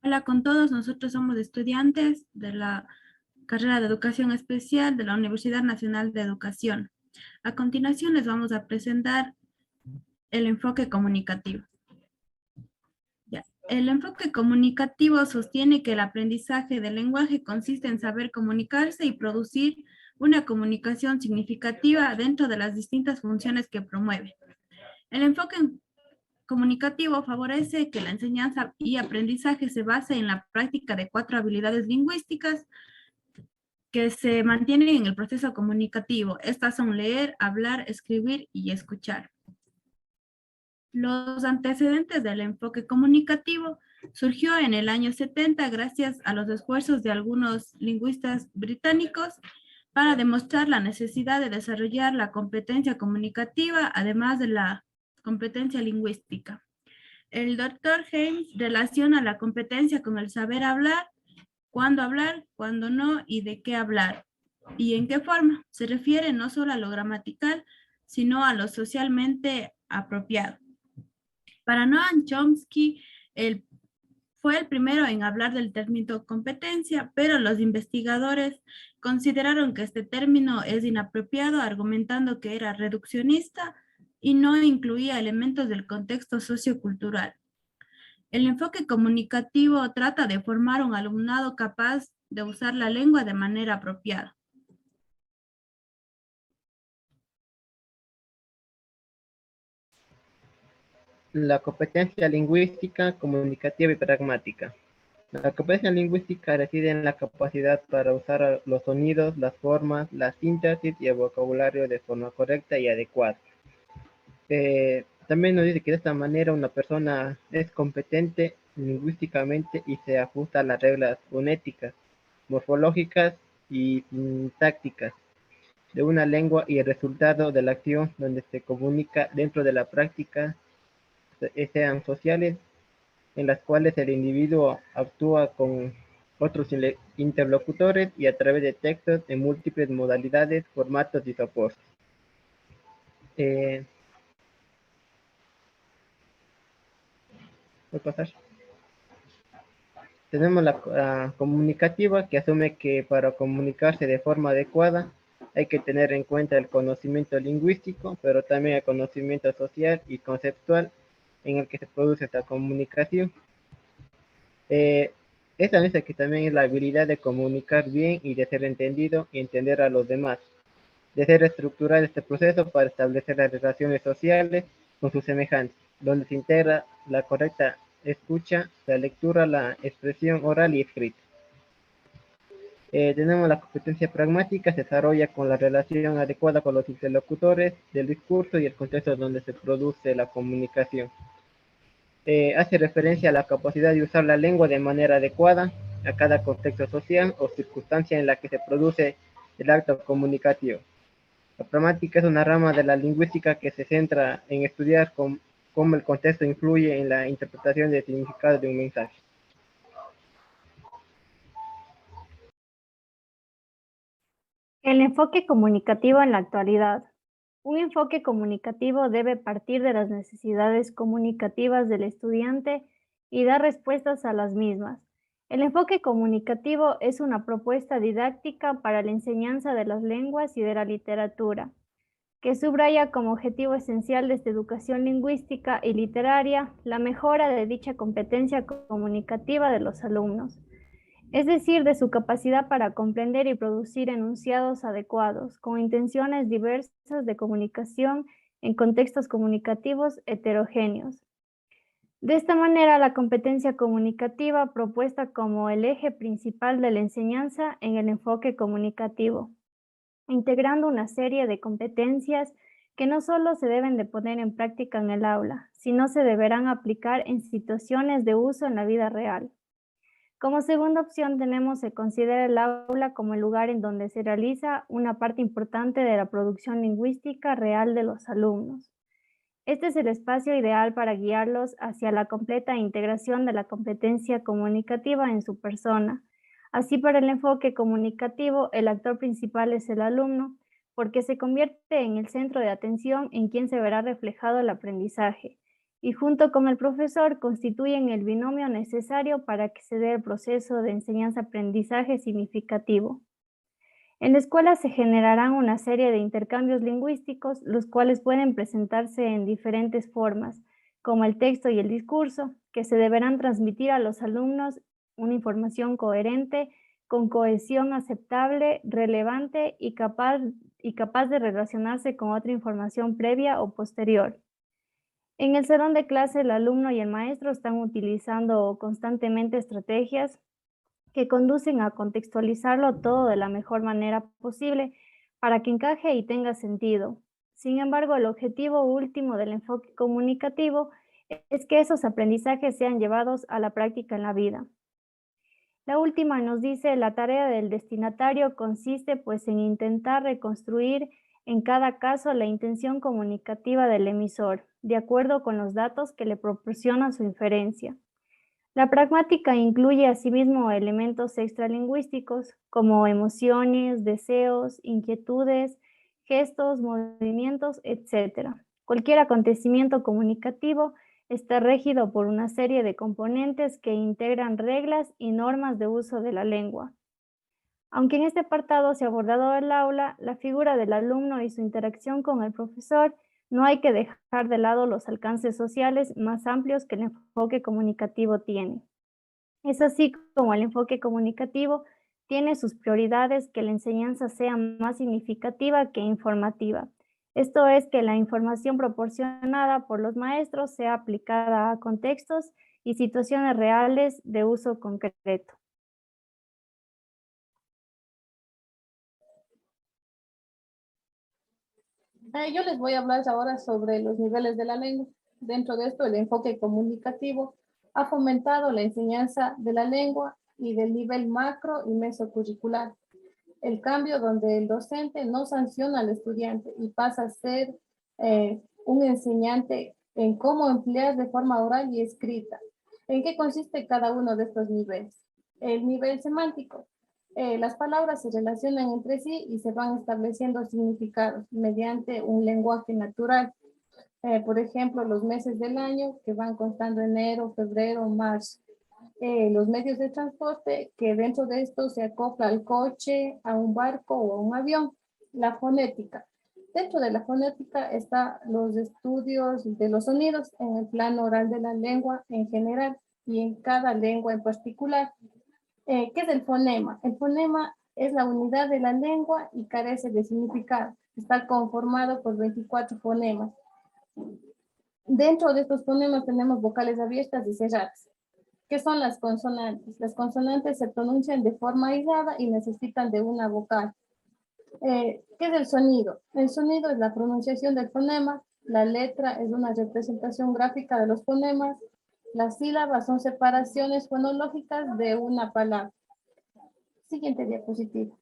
Hola con todos, nosotros somos estudiantes de la carrera de Educación Especial de la Universidad Nacional de Educación. A continuación les vamos a presentar el enfoque comunicativo. Ya. El enfoque comunicativo sostiene que el aprendizaje del lenguaje consiste en saber comunicarse y producir una comunicación significativa dentro de las distintas funciones que promueve. El enfoque comunicativo favorece que la enseñanza y aprendizaje se base en la práctica de 4 habilidades lingüísticas que se mantienen en el proceso comunicativo. Estas son leer, hablar, escribir y escuchar. Los antecedentes del enfoque comunicativo surgió en el año 70 gracias a los esfuerzos de algunos lingüistas británicos para demostrar la necesidad de desarrollar la competencia comunicativa, además de la competencia lingüística. El doctor James relaciona la competencia con el saber hablar, cuándo no y de qué hablar. ¿Y en qué forma? Se refiere no solo a lo gramatical, sino a lo socialmente apropiado. Para Noam Chomsky, fue el primero en hablar del término competencia, pero los investigadores consideraron que este término es inapropiado, argumentando que era reduccionista y no incluía elementos del contexto sociocultural. El enfoque comunicativo trata de formar un alumnado capaz de usar la lengua de manera apropiada. La competencia lingüística, comunicativa y pragmática. La competencia lingüística reside en la capacidad para usar los sonidos, las formas, la síntesis y el vocabulario de forma correcta y adecuada. También nos dice que de esta manera una persona es competente lingüísticamente y se ajusta a las reglas fonéticas, morfológicas y sintácticas de una lengua y el resultado de la acción donde se comunica dentro de la práctica, sean sociales, en las cuales el individuo actúa con otros interlocutores y a través de textos en múltiples modalidades, formatos y soportes. ¿Puedo pasar? Tenemos la comunicativa, que asume que para comunicarse de forma adecuada hay que tener en cuenta el conocimiento lingüístico, pero también el conocimiento social y conceptual en el que se produce esta comunicación. Esta dice que también es la habilidad de comunicar bien y de ser entendido y entender a los demás, de ser estructural este proceso para establecer las relaciones sociales con sus semejantes, donde se integra la correcta escucha, la lectura, la expresión oral y escrita. Tenemos la competencia pragmática, se desarrolla con la relación adecuada con los interlocutores del discurso y el contexto donde se produce la comunicación. Hace referencia a la capacidad de usar la lengua de manera adecuada a cada contexto social o circunstancia en la que se produce el acto comunicativo. La pragmática es una rama de la lingüística que se centra en estudiar cómo el contexto influye en la interpretación del significado de un mensaje. El enfoque comunicativo en la actualidad. Un enfoque comunicativo debe partir de las necesidades comunicativas del estudiante y dar respuestas a las mismas. El enfoque comunicativo es una propuesta didáctica para la enseñanza de las lenguas y de la literatura, que subraya como objetivo esencial de esta educación lingüística y literaria la mejora de dicha competencia comunicativa de los alumnos, es decir, de su capacidad para comprender y producir enunciados adecuados, con intenciones diversas de comunicación en contextos comunicativos heterogéneos. De esta manera, la competencia comunicativa propuesta como el eje principal de la enseñanza en el enfoque comunicativo, integrando una serie de competencias que no solo se deben de poner en práctica en el aula, sino se deberán aplicar en situaciones de uso en la vida real. Como segunda opción tenemos se considera el aula como el lugar en donde se realiza una parte importante de la producción lingüística real de los alumnos. Este es el espacio ideal para guiarlos hacia la completa integración de la competencia comunicativa en su persona. Así, para el enfoque comunicativo, el actor principal es el alumno, porque se convierte en el centro de atención en quien se verá reflejado el aprendizaje, y junto con el profesor constituyen el binomio necesario para que se dé el proceso de enseñanza-aprendizaje significativo. En la escuela se generarán una serie de intercambios lingüísticos, los cuales pueden presentarse en diferentes formas, como el texto y el discurso, que se deberán transmitir a los alumnos una información coherente, con cohesión aceptable, relevante y capaz de relacionarse con otra información previa o posterior. En el salón de clase, el alumno y el maestro están utilizando constantemente estrategias que conducen a contextualizarlo todo de la mejor manera posible para que encaje y tenga sentido. Sin embargo, el objetivo último del enfoque comunicativo es que esos aprendizajes sean llevados a la práctica en la vida. La última nos dice, la tarea del destinatario consiste pues en intentar reconstruir en cada caso la intención comunicativa del emisor, de acuerdo con los datos que le proporciona su inferencia. La pragmática incluye asimismo elementos extralingüísticos como emociones, deseos, inquietudes, gestos, movimientos, etc. Cualquier acontecimiento comunicativo está regido por una serie de componentes que integran reglas y normas de uso de la lengua. Aunque en este apartado se ha abordado el aula, la figura del alumno y su interacción con el profesor, no hay que dejar de lado los alcances sociales más amplios que el enfoque comunicativo tiene. Es así como el enfoque comunicativo tiene sus prioridades, que la enseñanza sea más significativa que informativa. Esto es, que la información proporcionada por los maestros sea aplicada a contextos y situaciones reales de uso concreto. Yo les voy a hablar ahora sobre los niveles de la lengua. Dentro de esto, el enfoque comunicativo ha fomentado la enseñanza de la lengua y del nivel macro y mesocurricular. El cambio donde el docente no sanciona al estudiante y pasa a ser un enseñante en cómo emplear de forma oral y escrita. ¿En qué consiste cada uno de estos niveles? El nivel semántico. Las palabras se relacionan entre sí y se van estableciendo significados mediante un lenguaje natural. Por ejemplo, los meses del año que van constando enero, febrero, marzo. Los medios de transporte, que dentro de esto se acopla al coche, a un barco o a un avión. La fonética. Dentro de la fonética están los estudios de los sonidos en el plano oral de la lengua en general y en cada lengua en particular. ¿Qué es el fonema? El fonema es la unidad de la lengua y carece de significado. Está conformado por 24 fonemas. Dentro de estos fonemas tenemos vocales abiertas y cerradas. ¿Qué son las consonantes? Las consonantes se pronuncian de forma aislada y necesitan de una vocal. ¿Qué es el sonido? El sonido es la pronunciación del fonema. La letra es una representación gráfica de los fonemas. Las sílabas son separaciones fonológicas de una palabra. Siguiente diapositiva.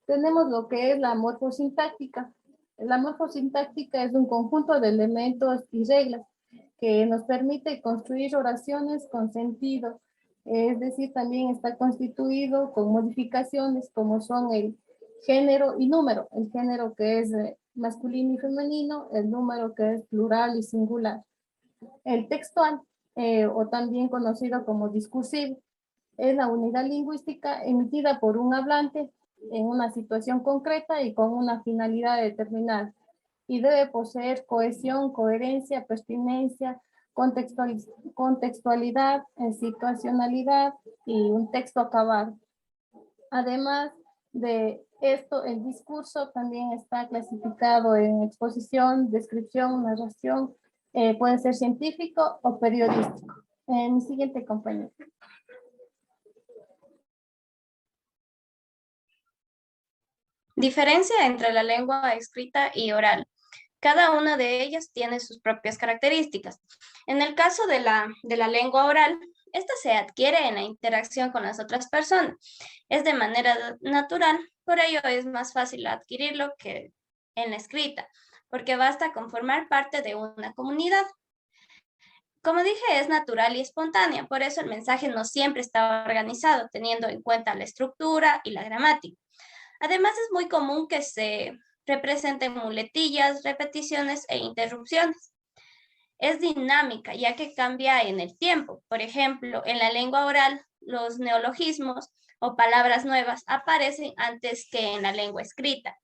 Tenemos lo que es la morfosintáctica. La morfosintáctica es un conjunto de elementos y reglas que nos permite construir oraciones con sentido. Es decir, también está constituido con modificaciones como son el género y número. El género que es masculino y femenino, el número que es plural y singular. El textual, o también conocido como discursivo, es la unidad lingüística emitida por un hablante en una situación concreta y con una finalidad determinada. Y debe poseer cohesión, coherencia, pertinencia, contextualidad, situacionalidad y un texto acabado. Además de esto, el discurso también está clasificado en exposición, descripción, narración, puede ser científico o periodístico. Mi siguiente compañero. Diferencia entre la lengua escrita y oral. Cada una de ellas tiene sus propias características. En el caso de la lengua oral, esta se adquiere en la interacción con las otras personas. Es de manera natural, por ello es más fácil adquirirlo que en la escrita, porque basta con formar parte de una comunidad. Como dije, es natural y espontánea, por eso el mensaje no siempre está organizado, teniendo en cuenta la estructura y la gramática. Además, es muy común que se representen muletillas, repeticiones e interrupciones. Es dinámica, ya que cambia en el tiempo. Por ejemplo, en la lengua oral, los neologismos o palabras nuevas aparecen antes que en la lengua escrita.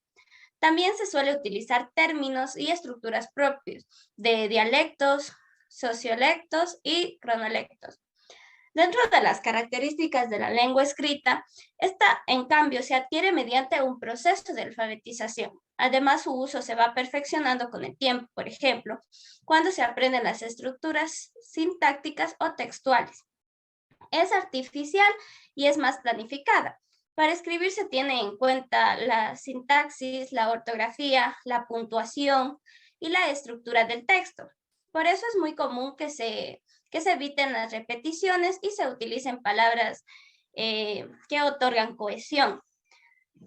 También se suele utilizar términos y estructuras propios de dialectos, sociolectos y cronolectos. Dentro de las características de la lengua escrita, esta, en cambio, se adquiere mediante un proceso de alfabetización. Además, su uso se va perfeccionando con el tiempo, por ejemplo, cuando se aprenden las estructuras sintácticas o textuales. Es artificial y es más planificada. Para escribir se tiene en cuenta la sintaxis, la ortografía, la puntuación y la estructura del texto. Por eso es muy común que se eviten las repeticiones y se utilicen palabras que otorgan cohesión.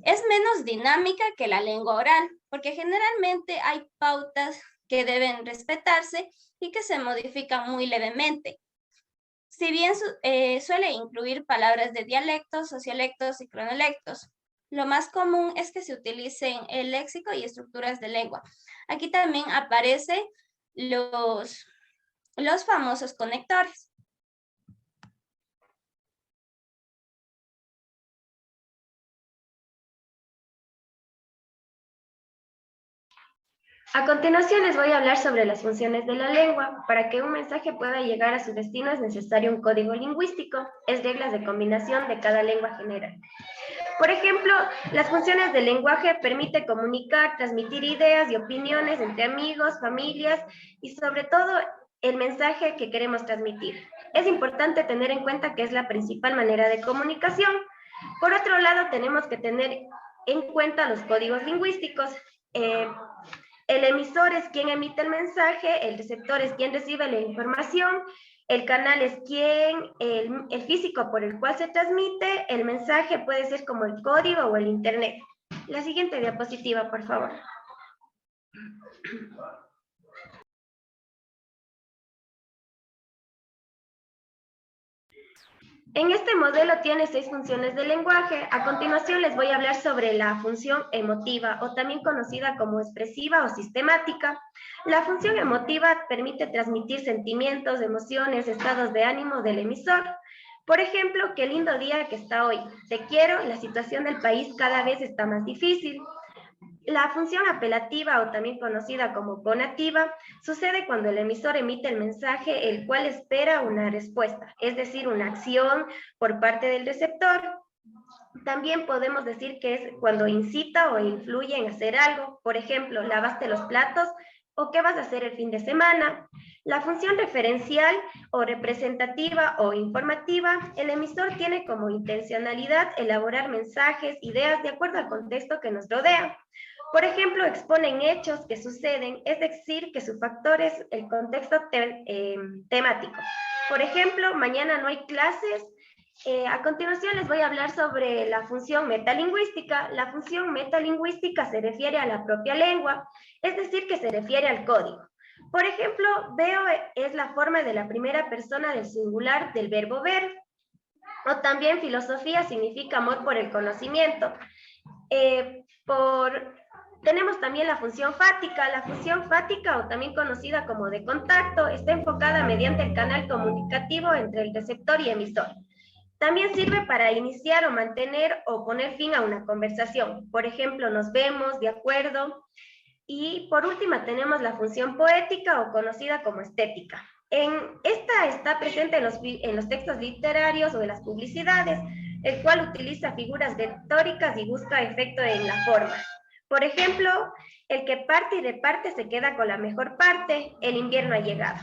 Es menos dinámica que la lengua oral, porque generalmente hay pautas que deben respetarse y que se modifican muy levemente. Si bien suele incluir palabras de dialectos, sociolectos y cronolectos, lo más común es que se utilicen el léxico y estructuras de lengua. Aquí también aparecen los famosos conectores. A continuación les voy a hablar sobre las funciones de la lengua. Para que un mensaje pueda llegar a su destino es necesario un código lingüístico, es reglas de combinación de cada lengua general. Por ejemplo, las funciones del lenguaje permiten comunicar, transmitir ideas y opiniones entre amigos, familias y sobre todo el mensaje que queremos transmitir. Es importante tener en cuenta que es la principal manera de comunicación. Por otro lado, tenemos que tener en cuenta los códigos lingüísticos. El emisor es quien emite el mensaje, el receptor es quien recibe la información, el canal es el físico por el cual se transmite, el mensaje puede ser como el código o el internet. La siguiente diapositiva, por favor. En este modelo tiene 6 funciones del lenguaje. A continuación les voy a hablar sobre la función emotiva, o también conocida como expresiva o sistemática. La función emotiva permite transmitir sentimientos, emociones, estados de ánimo del emisor. Por ejemplo, qué lindo día que está hoy. Te quiero, la situación del país cada vez está más difícil. La función apelativa, o también conocida como conativa, sucede cuando el emisor emite el mensaje, el cual espera una respuesta, es decir, una acción por parte del receptor. También podemos decir que es cuando incita o influye en hacer algo, por ejemplo, lavaste los platos o qué vas a hacer el fin de semana. La función referencial o representativa o informativa, el emisor tiene como intencionalidad elaborar mensajes, ideas de acuerdo al contexto que nos rodea. Por ejemplo, exponen hechos que suceden, es decir, que su factor es el contexto temático. Por ejemplo, mañana no hay clases. A continuación les voy a hablar sobre la función metalingüística. La función metalingüística se refiere a la propia lengua, es decir, que se refiere al código. Por ejemplo, veo es la forma de la primera persona del singular del verbo ver. O también filosofía significa amor por el conocimiento. Tenemos también la función fática. La función fática, o también conocida como de contacto, está enfocada mediante el canal comunicativo entre el receptor y emisor. También sirve para iniciar o mantener o poner fin a una conversación. Por ejemplo, nos vemos, de acuerdo. Y por última tenemos la función poética, o conocida como estética. Esta está presente en los textos literarios o en las publicidades, el cual utiliza figuras retóricas y busca efecto en la forma. Por ejemplo, el que parte y reparte se queda con la mejor parte, el invierno ha llegado.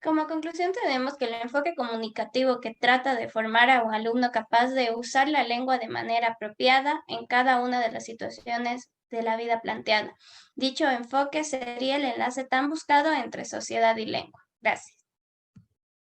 Como conclusión tenemos que el enfoque comunicativo que trata de formar a un alumno capaz de usar la lengua de manera apropiada en cada una de las situaciones de la vida planteada. Dicho enfoque sería el enlace tan buscado entre sociedad y lengua. Gracias.